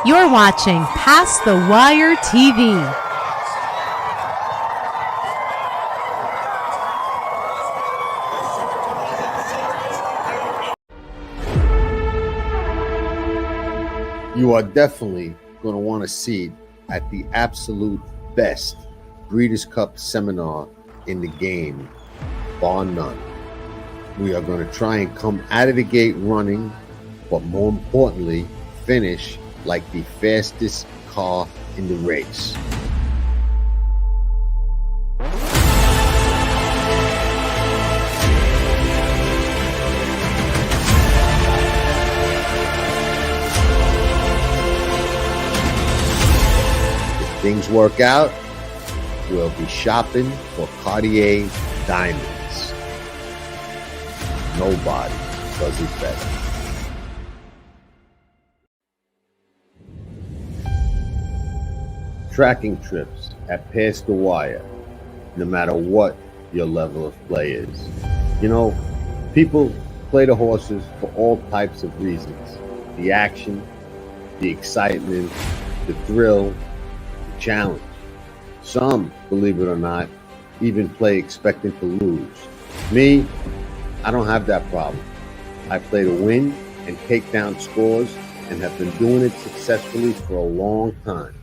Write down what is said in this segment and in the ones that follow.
You're watching Past the Wire TV. You are definitely going to want a seat at the absolute best Breeders' Cup seminar in the game, bar none. We are going to try and come out of the gate running, but more importantly, finish like the fastest car in the race. If things work out, we'll be shopping for Cartier diamonds. Nobody does it better. Tracking trips at Past the Wire, no matter what your level of play is. You know, people play the horses for all types of reasons. The action, the excitement, the thrill, the challenge. Some, believe it or not, even play expecting to lose. Me, I don't have that problem. I play to win and take down scores and have been doing it successfully for a long time.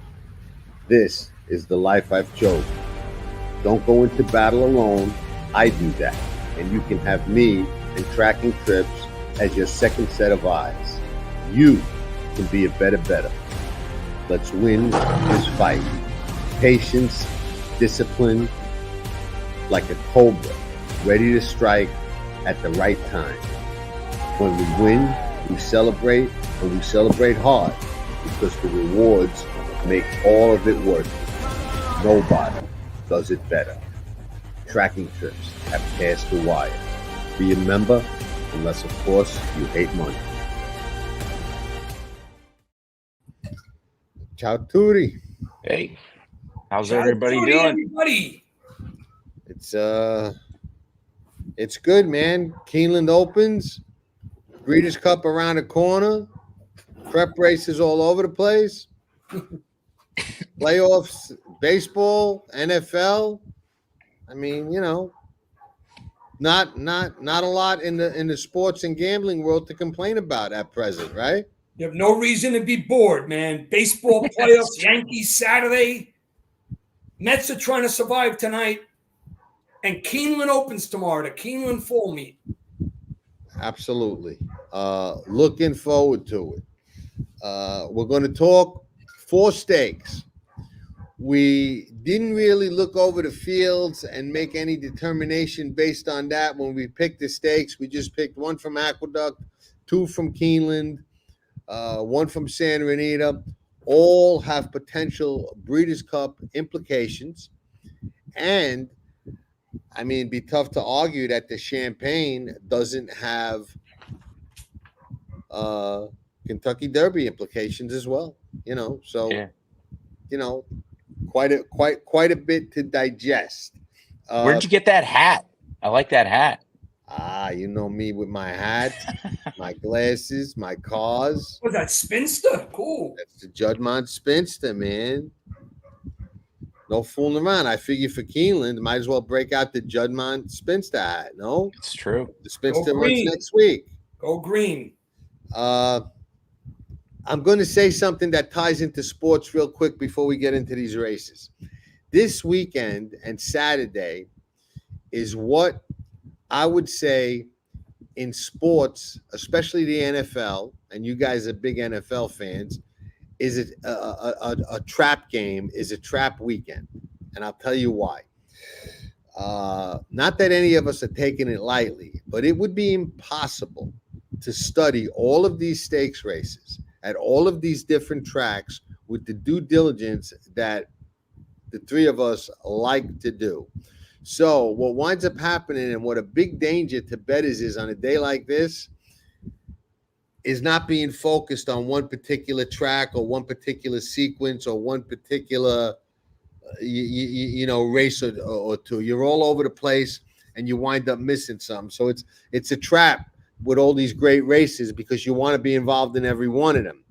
This is the life I've chosen. Don't go into battle alone. I do that. And you can have me and Tracking Trips as your second set of eyes. You can be a better. Let's win this fight. Patience, discipline, like a cobra, ready to strike at the right time. When we win, we celebrate, and we celebrate hard because the rewards make all of it worth it. Nobody does it better. Tracking Trips at Past the Wire. Be a member, unless of course you hate money. Ciao tutti. Hey, how's everybody doing? Everybody. It's good, man. Keeneland opens, Breeders' Cup around the corner, prep races all over the place, playoffs, baseball, NFL. I mean, you know, not a lot in the sports and gambling world to complain about at present, right? You have no reason to be bored, man. Baseball playoffs, Yankees Saturday. Mets are trying to survive tonight. And Keeneland opens tomorrow, the Keeneland Fall Meet. Absolutely. Looking forward to it. We're going to talk 4 stakes. We didn't really look over the fields and make any determination based on that when we picked the stakes. We just picked 1 from Aqueduct, 2 from Keeneland, 1 from Santa Anita. All have potential Breeders' Cup implications. And I mean, it'd be tough to argue that the Champagne doesn't have Kentucky Derby implications as well. You know, so Yeah. you know, quite a bit to digest. Where'd you get that hat? I like that hat. You know me with my hat, my glasses, my cars. What's that, Spinster? Cool. That's the Judmont Spinster, man. No fooling around. I figure for Keeneland, might as well break out the Judmont Spinster hat, no? It's true. The Spinster Go runs green. next week. Go green. I'm going to say something that ties into sports real quick before we get into these races. This weekend and Saturday is what I would say in sports, especially the NFL, and you guys are big NFL fans, is it a trap game, is a trap weekend. And I'll tell you why. Not that any of us are taking it lightly, but it would be impossible to study all of these stakes races at all of these different tracks with the due diligence that the 3 of us like to do. So what winds up happening, and what a big danger to bettors is on a day like this, is not being focused on one particular track or one particular sequence or one particular race or 2. You're all over the place and you wind up missing some. So it's a trap with all these great races because you want to be involved in every one of them.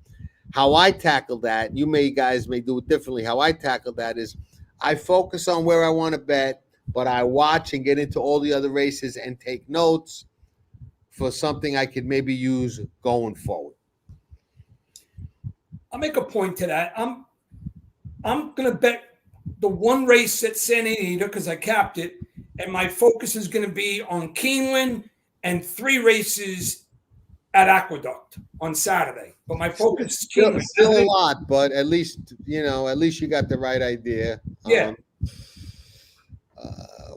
How I tackle that, guys may do it differently. How I tackle that is I focus on where I want to bet, but I watch and get into all the other races and take notes for something I could maybe use going forward. I'll make a point to that. I'm gonna bet the one race at Santa Anita because I capped it, and my focus is going to be on Keeneland and 3 races at Aqueduct on Saturday. But my focus is Keeneland. Still a lot, but at least you got the right idea. Yeah.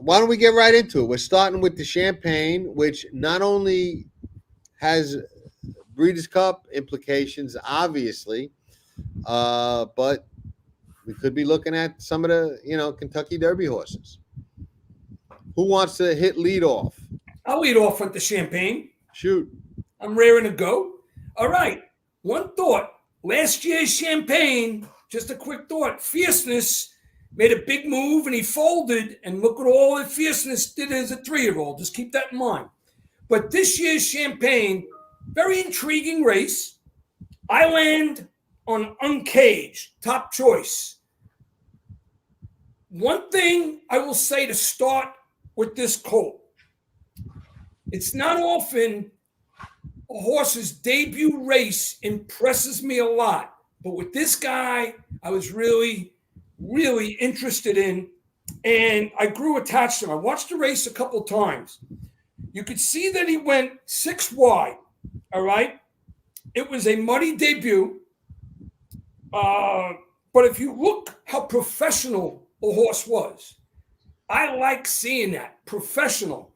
Why don't we get right into it? We're starting with the Champagne, which not only has Breeders' Cup implications, obviously, but we could be looking at some of the, Kentucky Derby horses. Who wants to hit lead off? I'll lead off with the Champagne. Shoot. I'm raring to go. All right. One thought. Last year's Champagne, just a quick thought. Fierceness made a big move and he folded. And look at all that Fierceness did as a 3-year-old. Just keep that in mind. But this year's Champagne, very intriguing race. I land on Uncaged, top choice. One thing I will say to start with this colt. It's not often a horse's debut race impresses me a lot. But with this guy, I was really, really interested in, and I grew attached to him. I watched the race a couple times. You could see that he went 6 wide, all right? It was a muddy debut. But if you look how professional the horse was, I like seeing that, professional.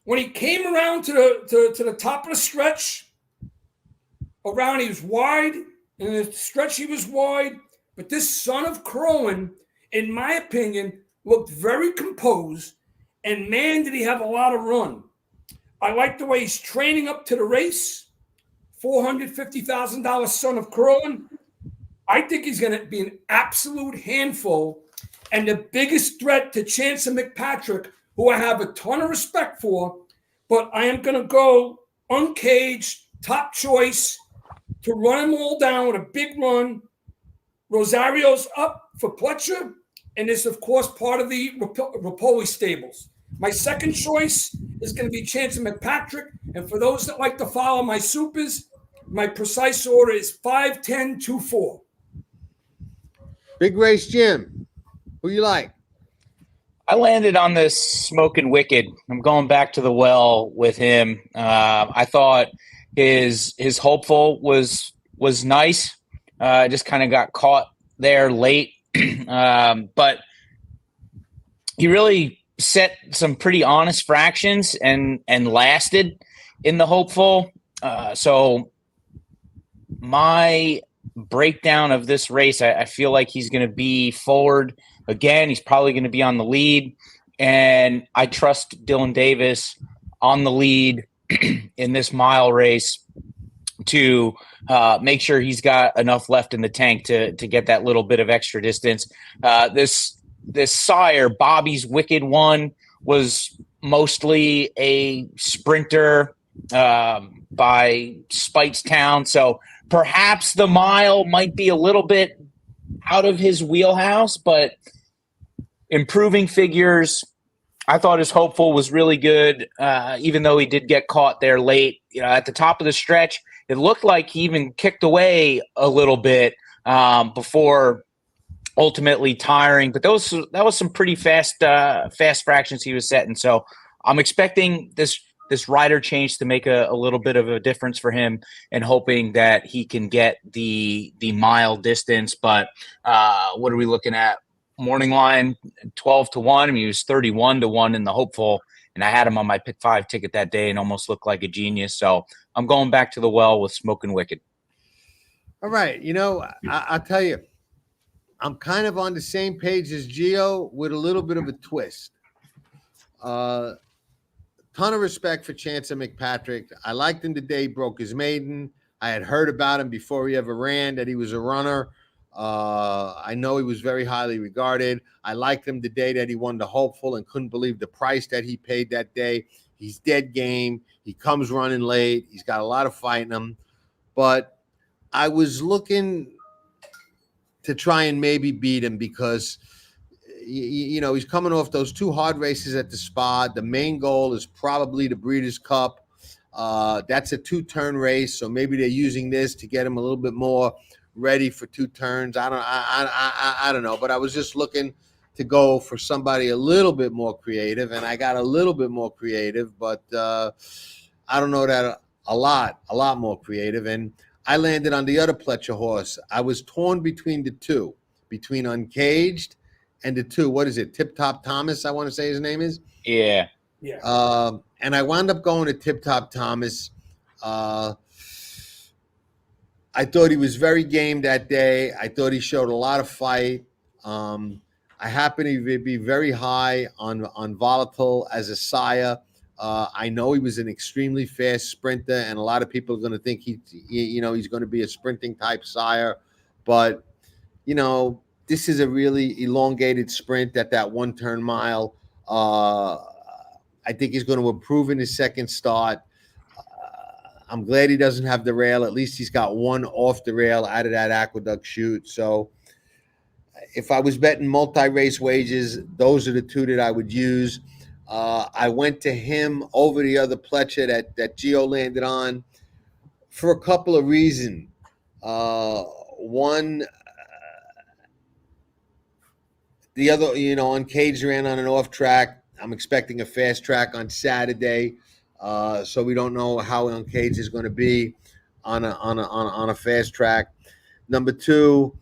When he came around to the top of the stretch, he was wide. In the stretch, he was wide. But this Son of Crowan, in my opinion, looked very composed. And, man, did he have a lot of run. I like the way he's training up to the race. $450,000 Son of Crowan. I think he's going to be an absolute handful and the biggest threat to Chance and McPatrick, who I have a ton of respect for. But I am going to go Uncaged, top choice, to run them all down with a big run. Rosario's up for Pletcher, and is, of course, part of the Rispoli stables. My second choice is going to be Chance and McPatrick. And for those that like to follow my supers, my precise order is 5, 10, 2, 4. Big race, Jim. Who you like? I landed on this Smoking Wicked. I'm going back to the well with him. I thought his hopeful was nice. Just kind of got caught there late. But he really set some pretty honest fractions and lasted in the hopeful. So my breakdown of this race, I feel like he's going to be forward again. He's probably going to be on the lead, and I trust Dylan Davis on the lead in this mile race to make sure he's got enough left in the tank to get that little bit of extra distance. This sire, Bobby's Wicked One, was mostly a sprinter by Spitestown, so perhaps the mile might be a little bit out of his wheelhouse, but improving figures. I thought his hopeful was really good, even though he did get caught there late. At the top of the stretch, it looked like he even kicked away a little bit before ultimately tiring. But that was some pretty fast fractions he was setting. So I'm expecting this rider change to make a little bit of a difference for him, and hoping that he can get the mile distance. But what are we looking at? Morning line 12-1. I mean, he was 31-1 in the hopeful, and I had him on my pick 5 ticket that day and almost looked like a genius. So I'm going back to the well with Smoking Wicked. All right. I'll tell you, I'm kind of on the same page as Gio with a little bit of a twist. Ton of respect for Chance and McPatrick. I liked him the day he broke his maiden. I had heard about him before he ever ran, that he was a runner. I know he was very highly regarded. I liked him the day that he won the hopeful and couldn't believe the price that he paid that day. He's dead game. He comes running late. He's got a lot of fight in him. but I was looking to try and maybe beat him because he's coming off those 2 hard races at the Spa. The main goal is probably the Breeders' Cup. That's a 2-turn race, so maybe they're using this to get him a little bit more ready for 2 turns. I don't know, but I was just looking to go for somebody a little bit more creative, and I got a little bit more creative, but I don't know that a lot more creative. And I landed on the other Pletcher horse. I was torn between the 2, between Uncaged and the 2. What is it? Tip Top Thomas, I want to say his name is. Yeah. And I wound up going to Tip Top Thomas. I thought he was very game that day. I thought he showed a lot of fight. I happen to be very high on Volatile as a sire. I know he was an extremely fast sprinter, and a lot of people are going to think he's going to be a sprinting type sire. But, this is a really elongated sprint at that 1-turn mile. I think he's going to improve in his second start. I'm glad he doesn't have the rail. At least he's got 1 off the rail out of that Aqueduct chute. So if I was betting multi-race wages, those are the 2 that I would use. I went to him over the other Pletcher that Gio landed on for a couple of reasons. One, the other, Uncaged ran on an off track. I'm expecting a fast track on Saturday, so we don't know how Uncaged is going to be on a fast track. Number 2,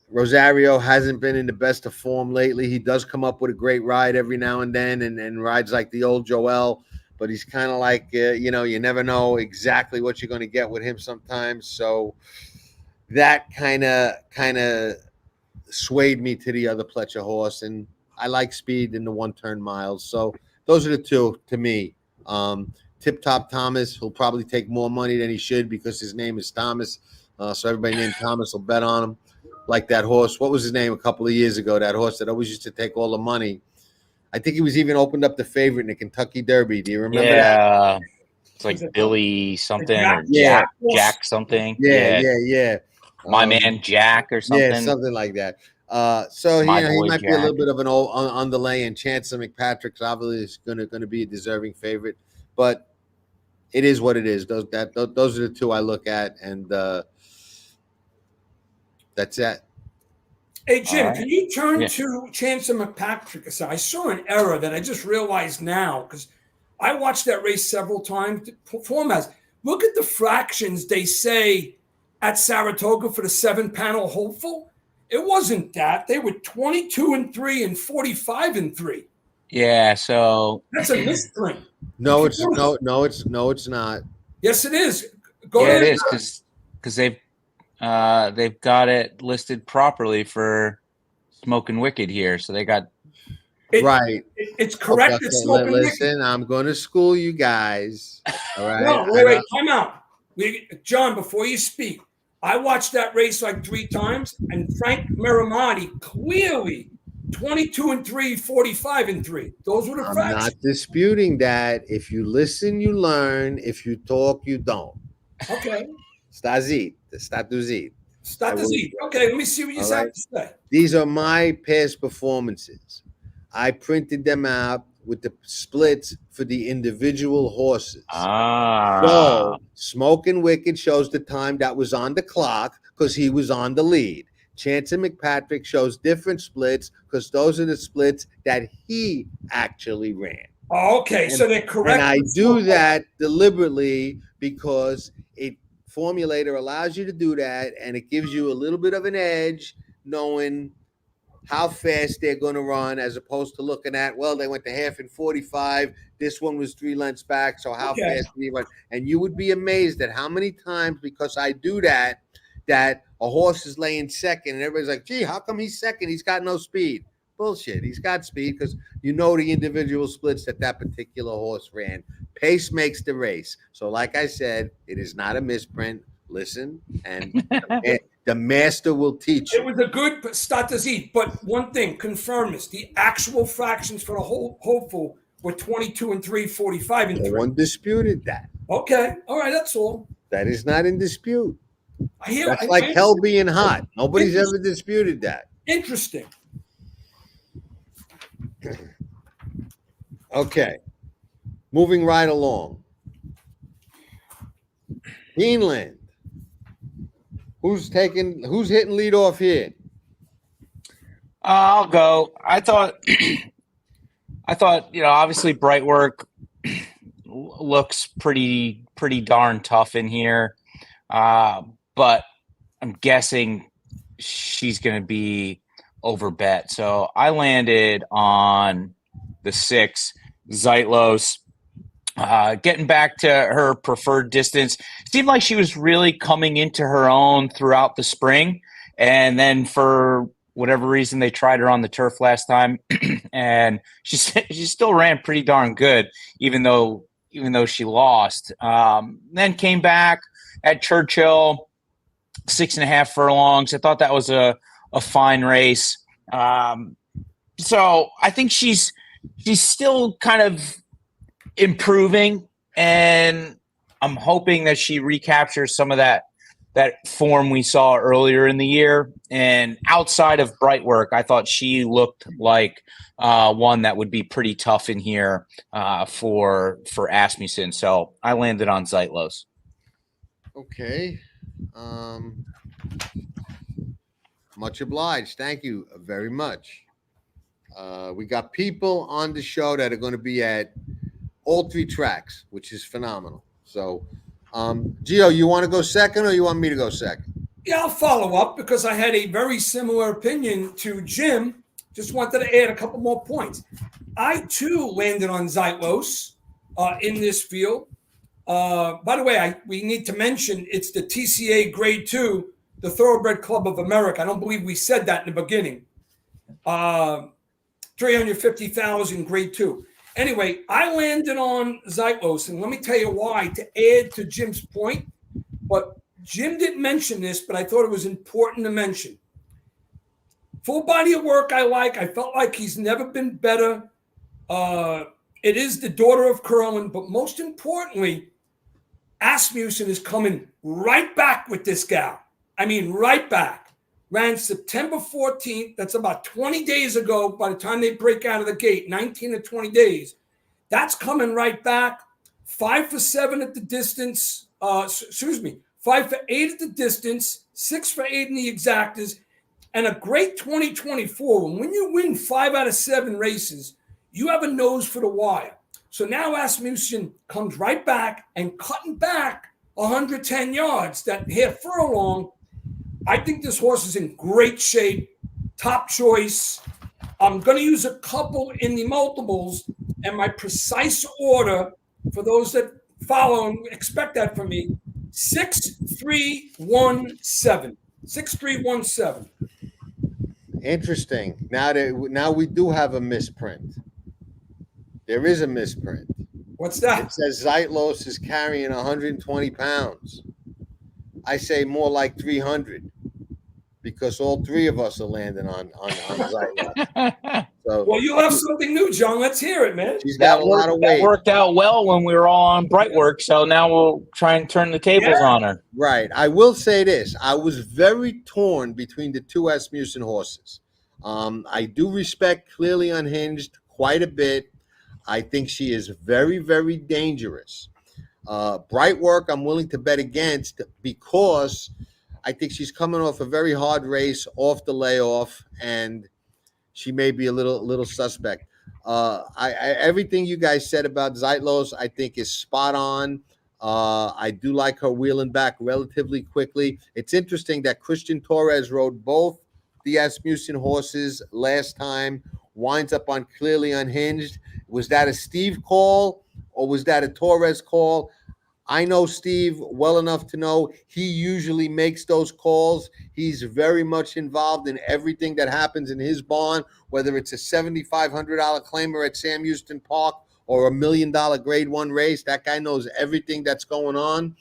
Rosario hasn't been in the best of form lately. He does come up with a great ride every now and then and rides like the old Joel, but he's kind of like, you never know exactly what you're going to get with him sometimes. So that kind of swayed me to the other Pletcher horse, and I like speed in the 1-turn miles. So those are the 2 to me. Tip Top Thomas will probably take more money than he should because his name is Thomas. So everybody named Thomas will bet on him. Like that horse. What was his name a couple of years ago? That horse that always used to take all the money. I think he was even opened up the favorite in the Kentucky Derby. Do you remember that? It's like Billy something or Yeah. Jack something. Yeah. My man Jack or something. Yeah, something like that. So he might be a little bit of an old underlay, and Chance McPatrick's obviously is going to be a deserving favorite, but it is what it is. Those are the 2 I look at, and that's it. Hey, Jim, can you turn to Chance McPatrick? I saw an error that I just realized now because I watched that race several times. Look at the fractions they say at Saratoga for the 7-panel hopeful. It wasn't that. They were 22-3 and 45-3. Yeah, so that's a misprint. No, it's not. Yes, it is. It is because they've got it listed properly for Smoking Wicked here, so they got right. It's correct. Okay, it's Smoking listen, Wicked. I'm going to school you guys. All right. No, wait, time out. John, before you speak, I watched that race like 3 times, and Frank Miramati clearly 22-3, 45-3. Those were the fractions. I'm not disputing that. If you listen, you learn. If you talk, you don't. Okay. Stazit. Okay, let me see what you have to say. These are my past performances. I printed them out with the splits for the individual horses. So Smoking Wicked shows the time that was on the clock because he was on the lead. Chance McPatrick shows different splits because those are the splits that he actually ran. Okay, so they're correct. And I do that deliberately because Formulator allows you to do that, and it gives you a little bit of an edge knowing how fast they're going to run as opposed to looking at, well, they went to half in 45. This one was 3 lengths back, so how fast did he run? And you would be amazed at how many times, because I do that a horse is laying second, and everybody's like, gee, how come he's second? He's got no speed. Bullshit. He's got speed because you know the individual splits that particular horse ran. Pace makes the race. So like I said, it is not a misprint. Listen, and the master will teach you. It was a good start to Z, but one thing, confirm this. The actual fractions for the whole hopeful were 22-3, 45-3. No one disputed that. Okay. All right, that's all. That is not in dispute. That's I like hell understand. being hot. Nobody's ever disputed that. Interesting. Okay. Moving right along. Keeneland. Who's hitting lead off here? I'll go. I thought, obviously Brightwork looks pretty darn tough in here, but I'm guessing she's going to be overbet. So I landed on the 6, Zeitlos. Getting back to her preferred distance, seemed like she was really coming into her own throughout the spring, and then for whatever reason they tried her on the turf last time, and she still ran pretty darn good, even though she lost. Then came back at Churchill, 6.5 furlongs. I thought that was a fine race. So I think she's still kind of improving, and I'm hoping that she recaptures some of that form we saw earlier in the year. And outside of Brightwork, I thought she looked like one that would be pretty tough in here for Asmussen. So I landed on Zeitlos. Okay. Much obliged. Thank you very much. We got people on the show that are going to be at all 3 tracks, which is phenomenal. So, Gio, you want to go second or you want me to go second? Yeah, I'll follow up because I had a very similar opinion to Jim. Just wanted to add a couple more points. I, too, landed on Zeitlos in this field. By the way, we need to mention it's the TCA Grade 2, the Thoroughbred Club of America. I don't believe we said that in the beginning. 350,000 Grade 2. Anyway, I landed on Zeitlos, and let me tell you why, to add to Jim's point. But Jim didn't mention this, but I thought it was important to mention. Full body of work I like. I felt like he's never been better. It is the daughter of Curlin, but most importantly, Asmussen is coming right back with this gal. I mean, right back. Ran September 14th. That's about 20 days ago by the time they break out of the gate, 19 or 20 days. That's coming right back. 5 for 7 at the distance. 5 for 8 at the distance. 6 for 8 in the exactas. And a great 2024. And when you win 5 out of 7 races, you have a nose for the wire. So now Asmussen comes right back and cutting back 110 yards, that half furlong. I think this horse is in great shape, top choice. I'm going to use a couple in the multiples, and my precise order for those that follow and expect that from me, 6-3-1-7. 6-3-1-7. Interesting. Now we do have a misprint. There is a misprint. What's that? It says Zeitlos is carrying 120 pounds. I say more like 300 because all 3 of us are landing on Zeitlos. So, well, you'll have something new, John. Let's hear it, man. She's got a lot of weight. That worked out well when we were all on Brightwork, so now we'll try and turn the tables on her. Right. I will say this. I was very torn between the 2 Asmussen horses. I do respect Clearly Unhinged quite a bit. I think she is very, very dangerous. Brightwork, I'm willing to bet against because I think she's coming off a very hard race off the layoff, and she may be a little suspect. Everything you guys said about Zeitlos, I think, is spot on. I do like her wheeling back relatively quickly. It's interesting that Christian Torres rode both the Asmussen horses last time, winds up on Clearly Unhinged. Was that a Steve call or was that a Torres call? I know Steve well enough to know he usually makes those calls. He's very much involved in everything that happens in his barn, whether it's a $7,500 claimer at Sam Houston Park or $1 million Grade 1 race. That guy knows everything that's going on.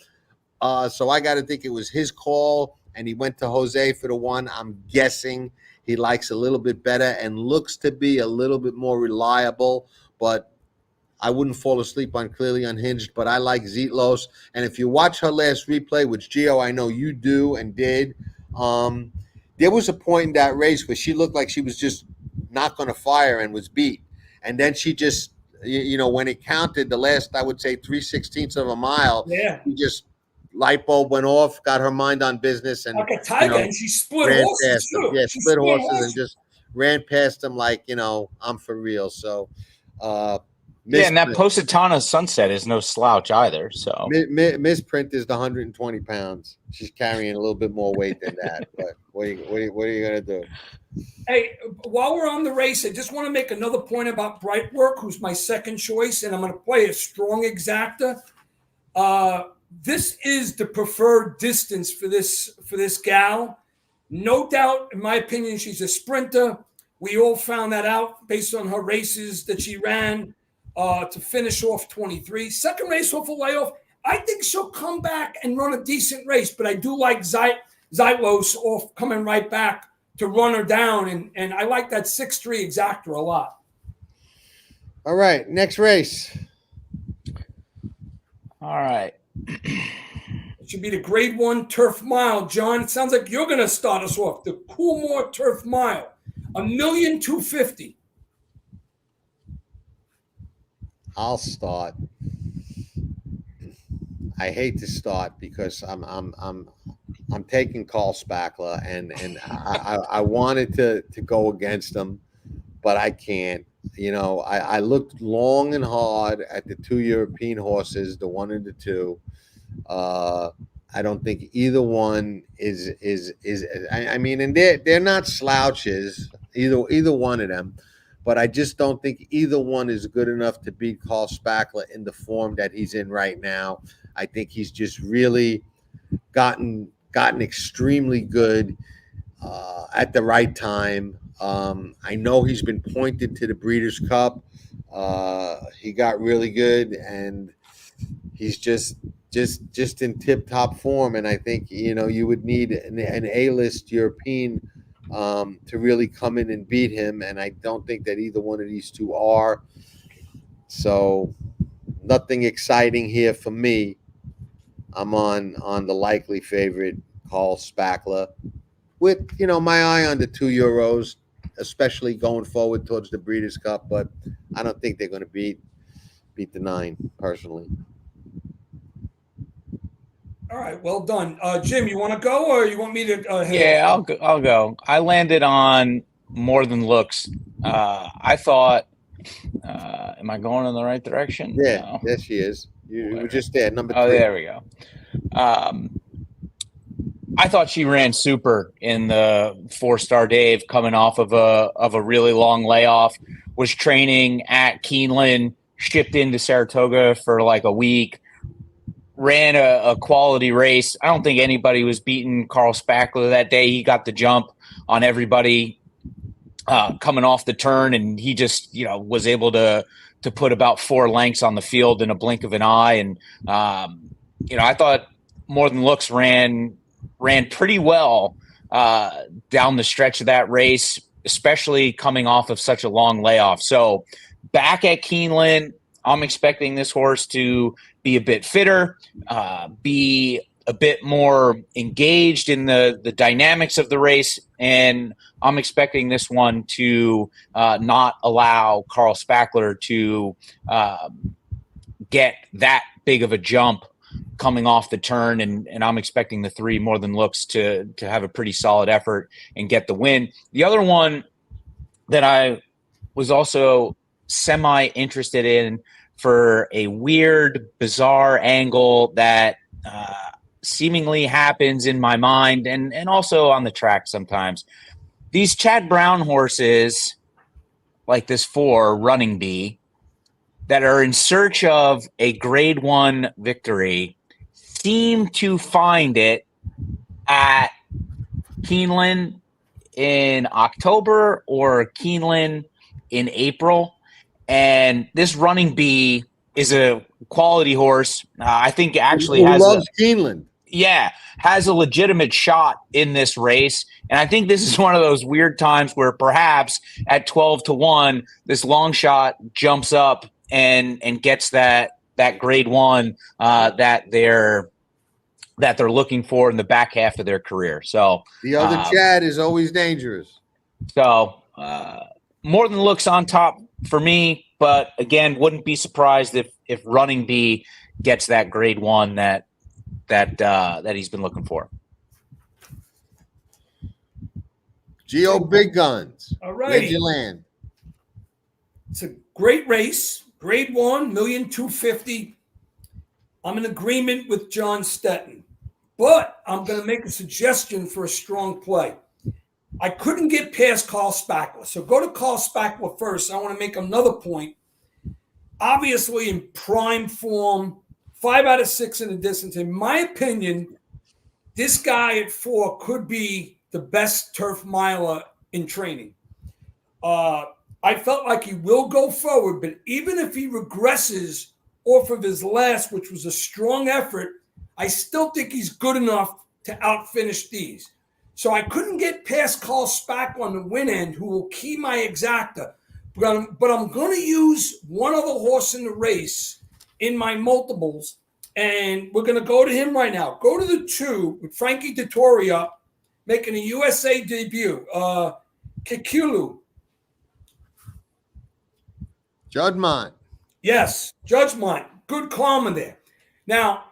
So I got to think it was his call, and he went to Jose for the 1. I'm guessing he likes a little bit better and looks to be a little bit more reliable. But I wouldn't fall asleep on Clearly Unhinged, but I like Zitlos. And if you watch her last replay, which Gio, I know you do and did, there was a point in that race where she looked like she was just not going to fire and was beat. And then she just, when it counted the last, I would say 3/16 of a mile, she just light bulb went off, got her mind on business, and like a tiger, and she split ran horses past too. them. Yeah, She split horses and just ran past them like, I'm for real. So, and that Positano Sunset is no slouch either. So Misprint is the 120 pounds. She's carrying a little bit more weight than that. But what are you gonna do? Hey, while we're on the race, I just want to make another point about Brightwork, who's my second choice, and I'm going to play a strong exacta. This is the preferred distance for this gal. No doubt, in my opinion, she's a sprinter. We all found that out based on her races that she ran to finish off 23. Second race off a layoff. I think she'll come back and run a decent race, but I do like Zylos off coming right back to run her down, and I like that 6'3" exacta a lot. All right, next race. All right. It should be the Grade 1 Turf Mile, John. It sounds like you're going to start us off. The Coolmore Turf Mile, $1,250,000. I'll start. I hate to start because I'm taking Carl Spackler, and I wanted to go against him, but I can't. I looked long and hard at the two European horses, the 1 and the 2. I don't think either one is. I mean, and they're not slouches, either one of them, but I just don't think either one is good enough to beat Carl Spackler in the form that he's in right now. I think he's just really gotten extremely good at the right time. I know he's been pointed to the Breeders' Cup. He got really good, and he's just in tip-top form. And I think you would need an A-list European to really come in and beat him. And I don't think that either one of these two are. So nothing exciting here for me. I'm on the likely favorite, Carl Spackler, with my eye on the €2, especially going forward towards the Breeders' Cup. But I don't think they're going to beat the 9 personally. All right, well done, Jim. You want to go, or you want me to? I'll go. I landed on More Than Looks. I thought, am I going in the right direction? Yeah, no. Yes, she is. You were just there, number 3. Oh, there we go. I thought she ran super in the 4-star Dave, coming off of a really long layoff. Was training at Keeneland, shipped into Saratoga for like a week. Ran a quality race. I don't think anybody was beating Carl Spackler that day. He got the jump on everybody coming off the turn, and he just was able to put about 4 lengths on the field in a blink of an eye. And I thought More Than Looks ran pretty well down the stretch of that race, especially coming off of such a long layoff. So back at Keeneland, I'm expecting this horse to be a bit fitter, be a bit more engaged in the dynamics of the race, and I'm expecting this one to not allow Carl Spackler to get that big of a jump coming off the turn, and I'm expecting the 3 More Than Looks to have a pretty solid effort and get the win. The other one that I was also semi-interested in for a weird, bizarre angle that seemingly happens in my mind and also on the track sometimes. These Chad Brown horses, like this 4 Running Bee, that are in search of a Grade 1 victory, seem to find it at Keeneland in October or Keeneland in April. And this Running Bee is a quality horse. I think actually loves Keeneland. Yeah, has a legitimate shot in this race. And I think this is one of those weird times where perhaps at 12-1, this long shot jumps up and gets that grade 1 that they're looking for in the back half of their career. So the other Chad is always dangerous. So more than looks on top for me, but again, wouldn't be surprised if Running B gets that grade 1 that he's been looking for. Geo Big Guns. All right. Where'd you land? It's a great race. Grade 1, $1,250,000. I'm in agreement with John Stetton, but I'm going to make a suggestion for a strong play. I couldn't get past Carl Spackler. So go to Carl Spackler first. I want to make another point. Obviously, in prime form, 5 out of 6 in the distance. In my opinion, this guy at 4 could be the best turf miler in training. I felt like he will go forward, but even if he regresses off of his last, which was a strong effort, I still think he's good enough to outfinish these. So I couldn't get past Carl Spackler on the win end, who will key my exacta. But I'm going to use one other horse in the race in my multiples, and we're going to go to him right now. Go to the 2 with Frankie Dettori making a USA debut. Kikulu. Judgment. Yes, Judgment. Good karma there. Now,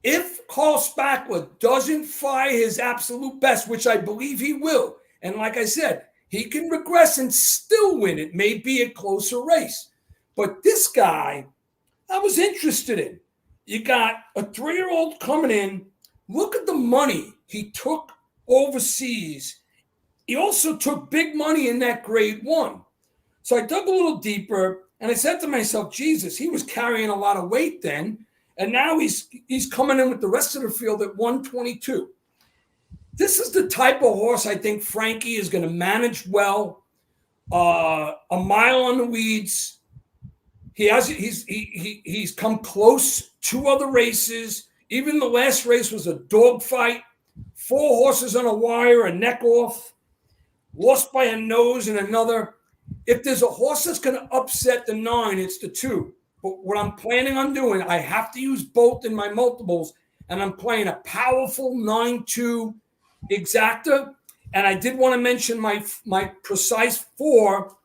if Carl Spackler doesn't fire his absolute best, which I believe he will, and like I said, he can regress and still win. It may be a closer race. But this guy, I was interested in. You got a 3-year-old coming in. Look at the money he took overseas. He also took big money in that grade 1. So I dug a little deeper, and I said to myself, Jesus, he was carrying a lot of weight then. And now he's coming in with the rest of the field at 122. This is the type of horse I think Frankie is going to manage well. A mile on the weeds. He's come close 2 other races. Even the last race was a dogfight. 4 horses on a wire, a neck off. Lost by a nose in another. If there's a horse that's going to upset the 9, it's the 2. But what I'm planning on doing, I have to use both in my multiples, and I'm playing a powerful 9-2 exacta. And I did want to mention my precise 4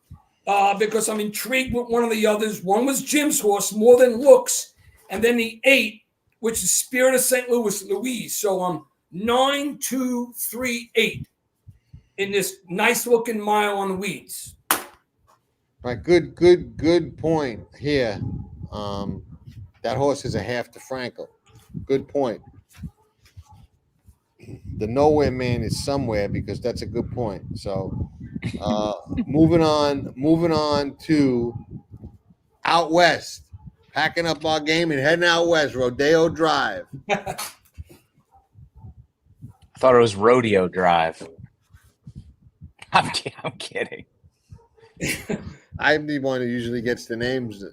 because I'm intrigued with one of the others. One was Jim's horse, More Than Looks, and then the 8, which is Spirit of St. Louis, Louise. So I'm 9, 2, 3, 8 in this nice-looking mile on the weeds. Right, good point here. That horse is a half to Frankel. Good point. The nowhere man is somewhere, because that's a good point. So moving on to out west, packing up our game and heading out west, Rodeo Drive. I thought it was Rodeo Drive. I'm kidding. I'm the one who usually gets the names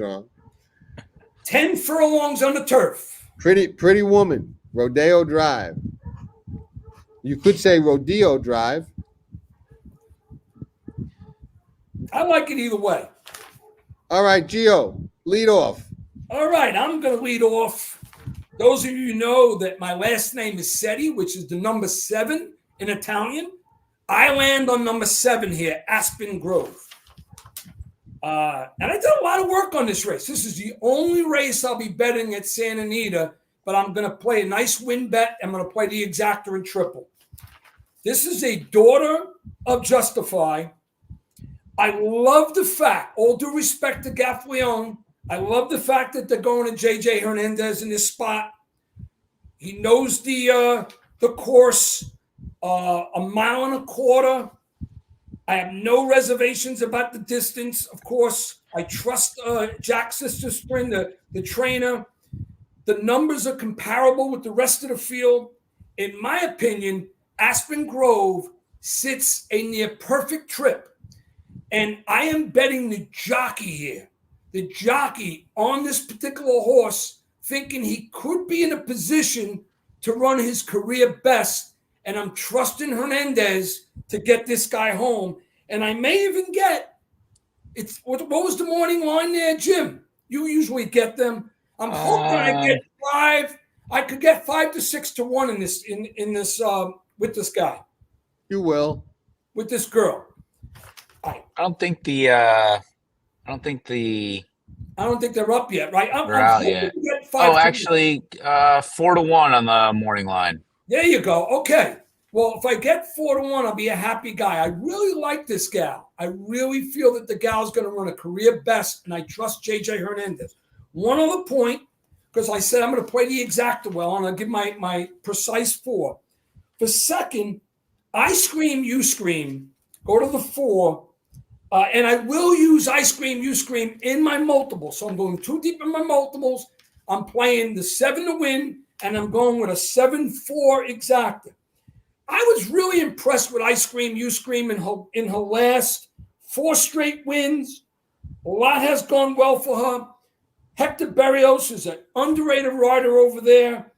wrong. 10 furlongs on the turf. Pretty Woman, Rodeo Drive. You could say Rodeo Drive. I like it either way. All right, Gio, lead off. All right, I'm going to lead off. Those of you know that my last name is Seti, which is the number 7 in Italian. I land on number 7 here, Aspen Grove. And I did a lot of work on this race. This is the only race I'll be betting at Santa Anita, but I'm going to play a nice win bet. I'm going to play the exacta and triple. This is a daughter of Justify. I love the fact, all due respect to Gaffleone, I love the fact that they're going to J.J. Hernandez in this spot. He knows the course, a mile and a quarter. I have no reservations about the distance. Of course, I trust Jack Sister Spring, the trainer. The numbers are comparable with the rest of the field. In my opinion, Aspen Grove sits a near perfect trip. And I am betting the jockey here. The jockey on this particular horse, thinking he could be in a position to run his career best. And I'm trusting Hernandez to get this guy home. And I may even get It's what was the morning line there, Jim? You usually get them. I'm hoping I get 5. I could get 5 to 6 to 1 in this with this guy. You will. With this girl. I don't think they're up yet, right? I'm out hoping yet. to get 5 Oh, actually, 4 to 1 on the morning line. There you go. Okay. Well, if I get 4 to 1, I'll be a happy guy. I really like this gal. I really feel that the gal's going to run a career best, and I trust JJ Hernandez. One other point, because I said I'm going to play the exacta well, and I'll give my precise 4. For second, I scream, you scream. Go to the 4. And I will use I scream, you scream in my multiples. So I'm going too deep in my multiples. I'm playing the 7 to win, and I'm going with a 7-4 exacta. I was really impressed with I Scream, You Scream in her last 4 straight wins. A lot has gone well for her. Hector Berrios is an underrated rider over there.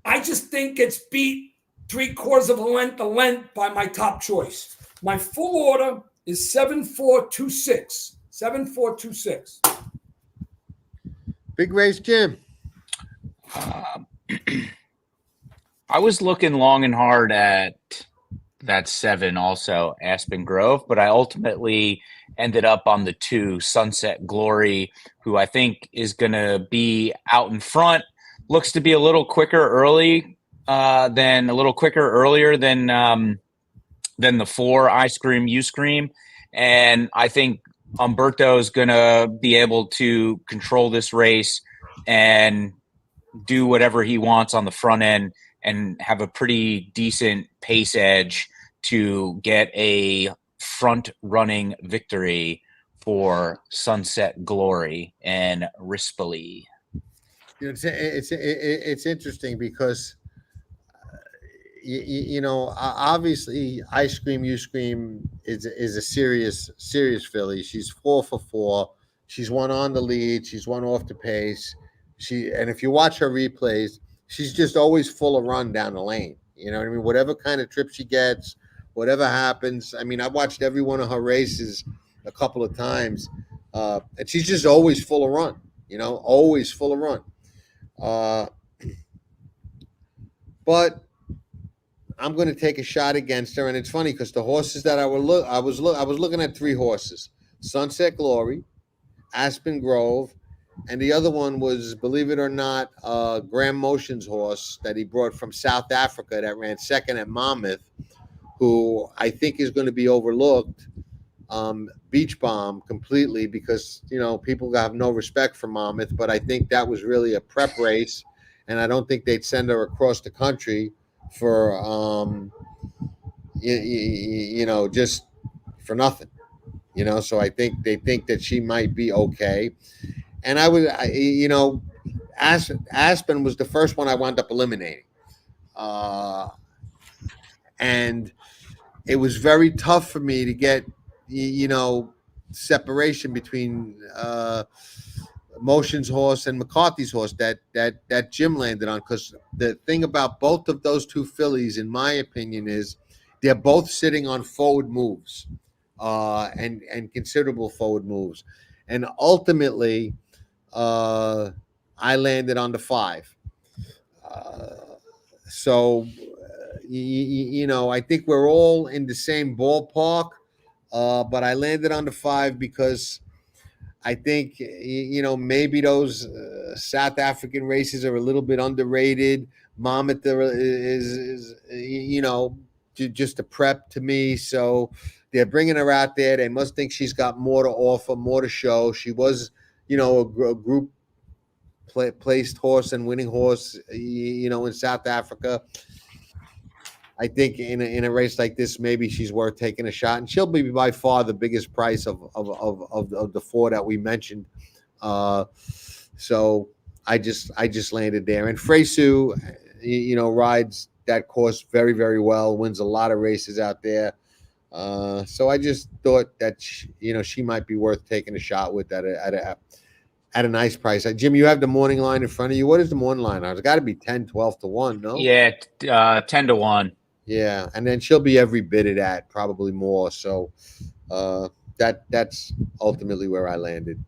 I just think it's beat 3/4 of a length by my top choice. My full order is 7-4-2-6. 7-4-2-6. Big race, Jim. I was looking long and hard at that 7 also, Aspen Grove, but I ultimately ended up on the 2, Sunset Glory, who I think is going to be out in front. Looks to be a little quicker earlier than the 4, I Scream, You Scream. And I think Umberto is going to be able to control this race and do whatever he wants on the front end and have a pretty decent pace edge to get a front-running victory for Sunset Glory and Rispoli. It's interesting because obviously I Scream, You Scream is a serious filly. She's 4 for 4. She's won on the lead. She's won off the pace. And if you watch her replays, she's just always full of run down the lane. You know what I mean? Whatever kind of trip she gets, whatever happens. I mean, I've watched every one of her races a couple of times, and she's just always full of run. Always full of run. But I'm going to take a shot against her, and it's funny because the horses that I was looking at 3 horses: Sunset Glory, Aspen Grove, and the other one was, believe it or not, Graham Motion's horse that he brought from South Africa that ran second at Monmouth, who I think is going to be overlooked, Beach Bomb, completely because, people have no respect for Monmouth, but I think that was really a prep race, and I don't think they'd send her across the country for, just for nothing, so I think they think that she might be okay. And Aspen was the first one I wound up eliminating. And it was very tough for me to get, separation between Motion's horse and McCarthy's horse that Jim landed on. Because the thing about both of those 2 fillies, in my opinion, is they're both sitting on forward moves and considerable forward moves. And ultimately, I landed on the 5. So, I think we're all in the same ballpark, but I landed on the 5 because I think, maybe those South African races are a little bit underrated. Monmouth is just a prep to me. So they're bringing her out there. They must think she's got more to offer, more to show. She was, a group placed horse and winning horse, in South Africa. I think in a race like this, maybe she's worth taking a shot, and she'll be by far the biggest price of the 4 that we mentioned. So I just landed there, and Fresu, rides that course very, very well, wins a lot of races out there. So I just thought that she might be worth taking a shot with at a nice price. Jim, you have the morning line in front of you. What is the morning line? It's got to be 10, 12 to 1, no? Yeah, 10 to 1. Yeah, and then she'll be every bit of that, probably more. So, that's ultimately where I landed.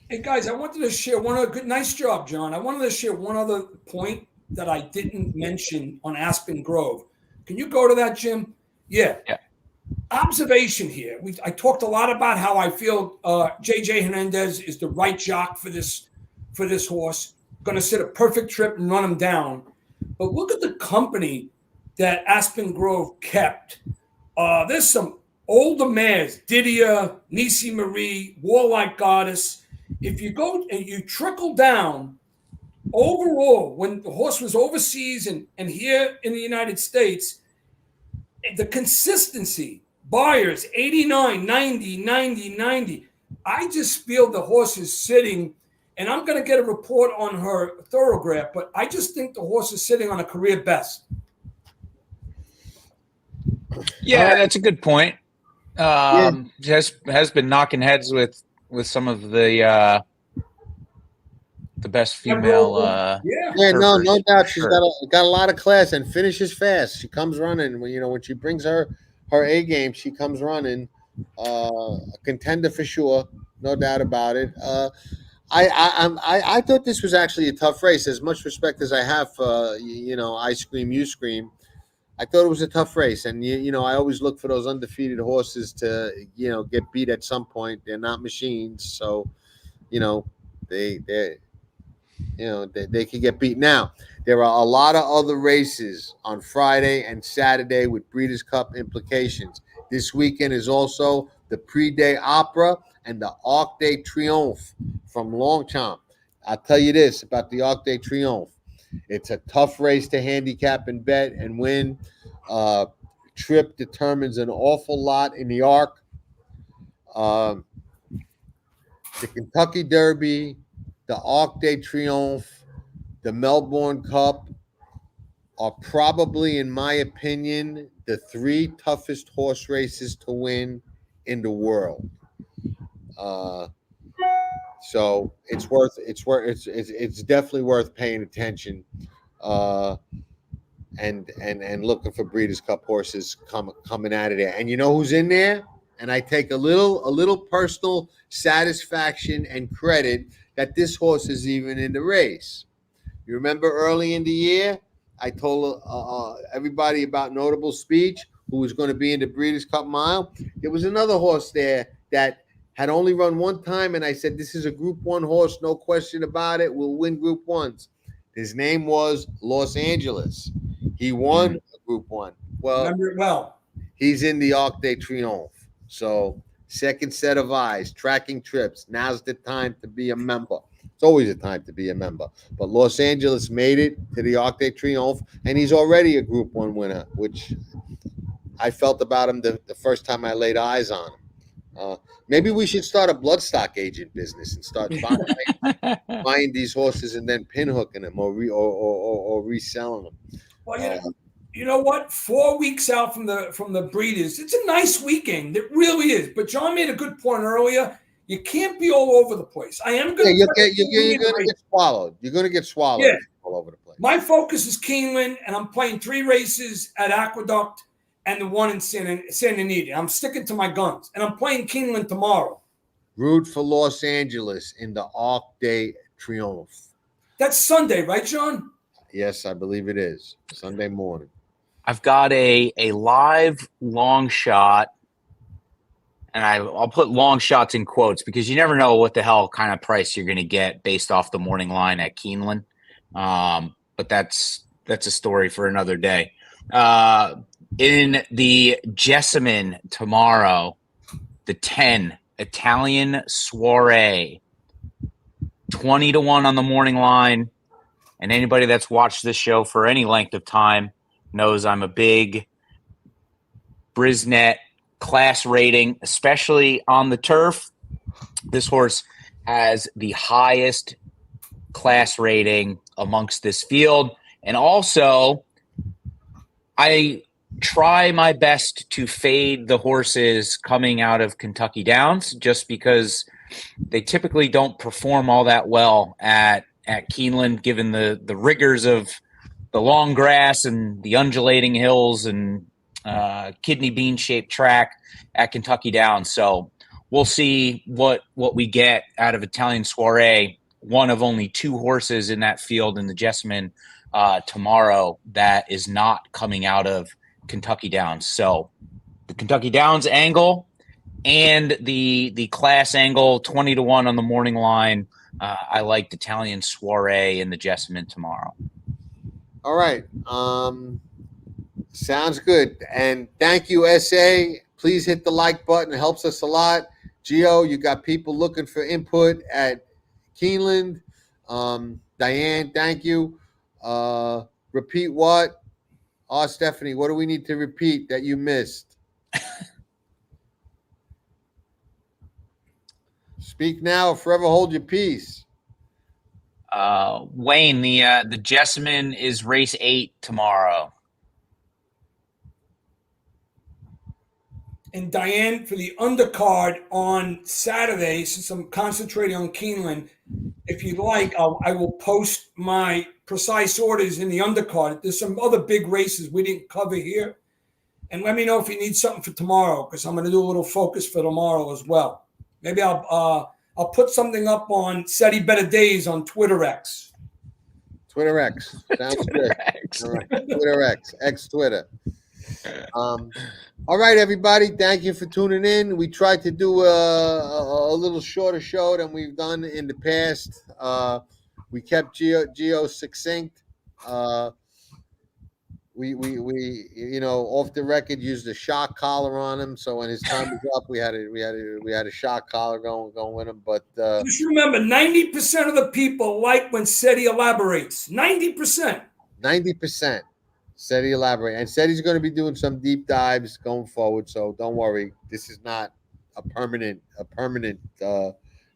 Hey guys, I wanted to share one other nice job, John. I wanted to share one other point that I didn't mention on Aspen Grove. Can you go to that, Jim? Yeah. Observation here. I talked a lot about how I feel JJ Hernandez is the right jock for this horse. Going to sit a perfect trip and run him down. But look at the company that Aspen Grove kept. There's some older mares, Didier, Nisi Marie, Warlike Goddess. If you go and you trickle down overall, when the horse was overseas and here in the United States, the consistency, buyers, 89, 90, 90, 90. I just feel the horse is sitting, and I'm going to get a report on her thoroughbred, but I just think the horse is sitting on a career best. Yeah, that's a good point. Has been knocking heads with some of the best female. No doubt. She's got a lot of class and finishes fast. She comes running. When she brings her A game, she comes running. A contender for sure, no doubt about it. I thought this was actually a tough race. As much respect as I have for I Scream, You Scream. I thought it was a tough race, and I always look for those undefeated horses to get beat at some point. They're not machines, so they could get beat. Now there are a lot of other races on Friday and Saturday with Breeders' Cup implications. This weekend is also the Pre-Day Opera and the Arc de Triomphe from Longchamp. I'll tell you this about the Arc de Triomphe. It's a tough race to handicap and bet and win. Trip determines an awful lot in the Arc. The Kentucky Derby, the Arc de Triomphe, the Melbourne Cup are probably, in my opinion, the three toughest horse races to win in the world. So it's definitely worth paying attention, and looking for Breeders' Cup horses coming out of there. And you know who's in there? And I take a little personal satisfaction and credit that this horse is even in the race. You remember early in the year, I told everybody about Notable Speech, who was going to be in the Breeders' Cup Mile. There was another horse there that had only run one time, and I said, this is a Group 1 horse, no question about it. We'll win Group 1s. His name was Los Angeles. He won Group 1. Well, remember it well. He's in the Arc de Triomphe. So, second set of eyes, tracking trips. Now's the time to be a member. It's always a time to be a member. But Los Angeles made it to the Arc de Triomphe, and he's already a Group 1 winner, which I felt about him the first time I laid eyes on him. Maybe we should start a bloodstock agent business and start buying these horses and then pinhooking them or reselling them. Well, you know what? 4 weeks out from the breeders, it's a nice weekend. It really is. But John made a good point earlier. You can't be all over the place. I am going to you're going to get swallowed. You're going to get swallowed all over the place. My focus is Keeneland, and I'm playing 3 races at Aqueduct and the one in Santa Anita. I'm sticking to my guns, and I'm playing Keeneland tomorrow. Root for Los Angeles in the Arc de Triomphe. That's Sunday, right, John? Yes, I believe it is. Sunday morning. I've got a live long shot, and I'll put long shots in quotes because you never know what the hell kind of price you're going to get based off the morning line at Keeneland. But that's a story for another day. In the Jessamine tomorrow, the 10 Italian Soiree, 20-1 on the morning line. And anybody that's watched this show for any length of time knows I'm a big Brisnet class rating, especially on the turf. This horse has the highest class rating amongst this field. And also, I try my best to fade the horses coming out of Kentucky Downs just because they typically don't perform all that well at Keeneland, given the rigors of the long grass and the undulating hills and kidney bean shaped track at Kentucky Downs. So we'll see what we get out of Italian Soiree, one of only 2 horses in that field in the Jessamine tomorrow that is not coming out of Kentucky Downs. So the Kentucky Downs angle and the class angle, 20-1 on the morning line. I liked Italian Soiree in the Jessamine tomorrow. All right. Sounds good. And thank you, SA. Please hit the like button. It helps us a lot. Gio, you got people looking for input at Keeneland. Diane, thank you. Repeat what? Stephanie, what do we need to repeat that you missed? Speak now or forever hold your peace. Wayne, the Jessamine is race 8 tomorrow. And Diane, for the undercard on Saturday, since I'm concentrating on Keeneland, if you'd like, I will post my precise orders in the undercard. There's some other big races we didn't cover here. And let me know if you need something for tomorrow, because I'm going to do a little focus for tomorrow as well. Maybe I'll put something up on Seti Better Days on Twitter X. Twitter X. Sounds good. X. All right. Twitter X. X Twitter. All right, everybody. Thank you for tuning in. We tried to do a little shorter show than we've done in the past. We kept Gio succinct. We off the record used a shock collar on him. So when his time was up, we had a shock collar going with him. But just remember, 90% of the people like when Seti elaborates. 90%. 90%. Seti elaborate. And Seti's going to be doing some deep dives going forward. So don't worry. This is not a permanent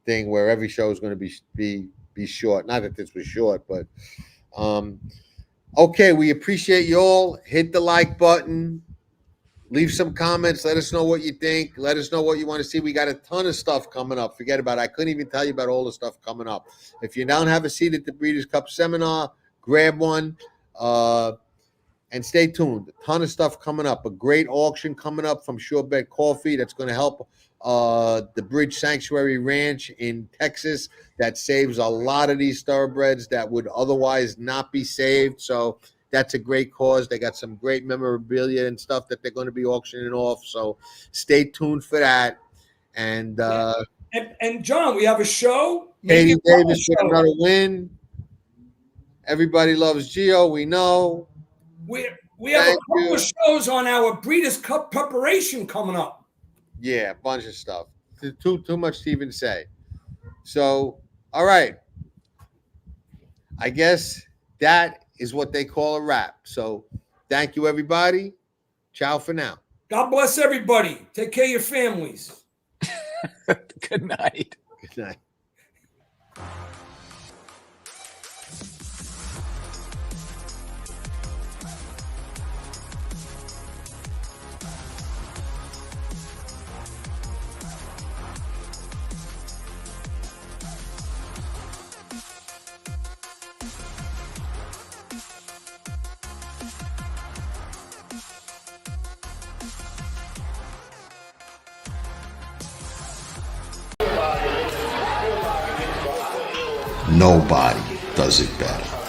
thing where every show is going to be short. Not that this was short, but okay, we appreciate you all. Hit the like button. Leave some comments. Let us know what you think. Let us know what you want to see. We got a ton of stuff coming up. Forget about it. I couldn't even tell you about all the stuff coming up. If you don't have a seat at the Breeders' Cup seminar, grab one. And stay tuned. A ton of stuff coming up. A great auction coming up from Shorebed Coffee that's going to help the Bridge Sanctuary Ranch in Texas. That saves a lot of these thoroughbreds that would otherwise not be saved. So that's a great cause. They got some great memorabilia and stuff that they're going to be auctioning off. So stay tuned for that. And John, we have a show. Katie Davis with another win. Everybody loves Gio. We know. We have a couple of shows on our Breeders' Cup preparation coming up. Yeah, a bunch of stuff. Too much to even say. So, all right. I guess that is what they call a wrap. So, thank you, everybody. Ciao for now. God bless everybody. Take care of your families. Good night. Good night. Nobody does it better.